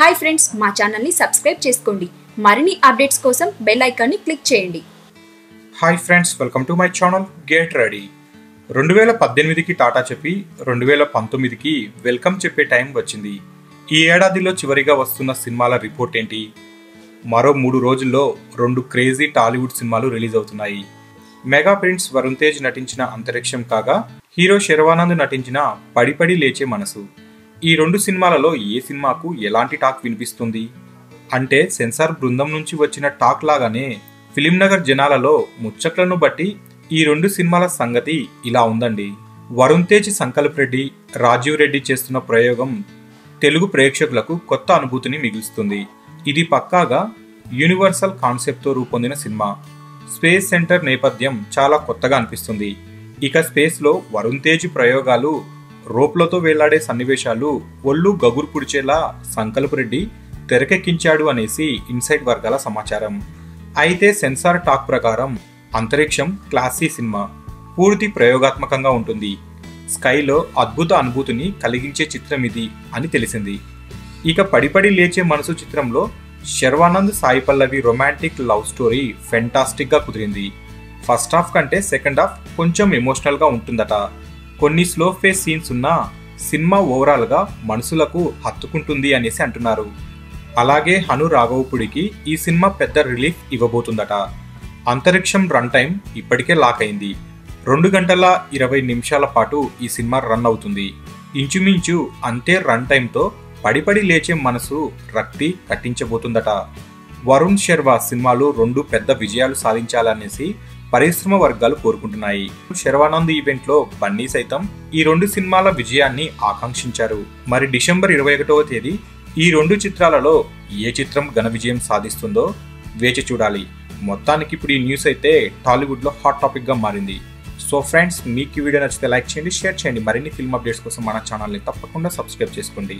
Hi friends, మా ఛానల్ని subscribe చేసుకోండి. మరిన్ని అప్డేట్స్ కోసం బెల్ ఐకాన్ని క్లిక్ చేయండి. Hi friends, welcome to my channel get ready. 2018కి టాటా చెప్పి 2019కి వెల్కమ్ చెప్పే టైం వచ్చింది. ఈ ఏడాదిలో చివరిగా వస్తున్న సినిమాల రిపోర్ట్ ఏంటి? మరో 3 రోజుల్లో 2 క్రేజీ టాలీవుడ్ సినిమాలు రిలీజ్ అవుతున్నాయి. మెగా ప్రిన్స్ వరుణ్ తేజ్ నటించిన అంతరిక్షం కాగా హీరో శర్వానంద్ నటించిన పడి పడి లేచే మనసు. ఈ 2 సినిమాలలో ఏ సినిమాకు ఎలాంటి టాక్ వినిపిస్తుంది అంటే సెన్సార్ బృందం నుంచి వచ్చిన టాక్ లాగానే ఫిలిం నగర్ జనాలలో ముచ్చట్లను బట్టి ఈ 2 సినిమాల సంగతి ఇలా ఉందండి. వరుణ్ తేజ్, సంకల్ప్ రెడ్డి, రాజీవ్ రెడ్డి చేస్తున్న ప్రయోగం తెలుగు ప్రేక్షకులకు కొత్త అనుభూతిని మిగులుస్తుంది. ఇది పక్కాగా యూనివర్సల్ కాన్సెప్ట్తో రూపొందిన సినిమా. స్పేస్ సెంటర్ నేపథ్యం చాలా కొత్తగా అనిపిస్తుంది. ఇక స్పేస్లో వరుణ్ తేజ్ ప్రయోగాలు, రోప్లతో వేలాడే సన్నివేశాలు ఒళ్ళు గగురు పుడిచేలా సంకల్ప్ రెడ్డి తెరకెక్కించాడు అనేసి ఇన్సైడ్ వర్గాల సమాచారం. అయితే సెన్సార్ టాక్ ప్రకారం అంతరిక్షం క్లాసీ సినిమా, పూర్తి ప్రయోగాత్మకంగా ఉంటుంది. స్కైలో అద్భుత అనుభూతిని కలిగించే చిత్రం ఇది అని తెలిసింది. ఇక పడిపడి లేచే మనసు చిత్రంలో Sharwanand, Sai Pallavi romantic love story fantastic గా కుదిరింది. ఫస్ట్ హాఫ్ కంటే సెకండ్ హాఫ్ కొంచెం ఎమోషనల్ గా ఉంటుందట. కొన్ని స్లో ఫేస్ సీన్స్ ఉన్నా సినిమా ఓవరాల్ గా మనసులకు హత్తుకుంటుంది అనేసి అంటున్నారు. అలాగే హను రాఘవపుడికి ఈ సినిమా పెద్ద రిలీఫ్ ఇవ్వబోతుందట. అంతరిక్షం రన్ టైం ఇప్పటికే లాక్ అయింది. 2 గంటల 20 నిమిషాల పాటు ఈ సినిమా రన్ అవుతుంది. ఇంచుమించు అంతే రన్ టైంతో పడిపడి లేచే మనసు రక్తి కట్టించబోతుందట. వరుణ్ శర్వా సినిమాలు 2 పెద్ద విజయాలు సాధించాలనేసి పరిశ్రమ వర్గాలు కోరుకుంటున్నాయి. శర్వానంద్ ఈవెంట్ లో బన్నీ సైతం ఈ 2 సినిమాల విజయాన్ని ఆకాంక్షించారు. మరి డిసెంబర్ 21వ తేదీ ఈ 2 చిత్రాలలో ఏ చిత్రం ఘన విజయం సాధిస్తుందో వేచి చూడాలి. మొత్తానికి ఇప్పుడు ఈ న్యూస్ అయితే టాలీవుడ్ లో హాట్ టాపిక్ గా మారింది. సో ఫ్రెండ్స్, మీకు ఈ వీడియో నచ్చితే లైక్ చేయండి, షేర్ చేయండి. మరిన్ని ఫిల్మ్ అప్డేట్స్ కోసం మన ఛానల్ని తప్పకుండా సబ్స్క్రైబ్ చేసుకోండి.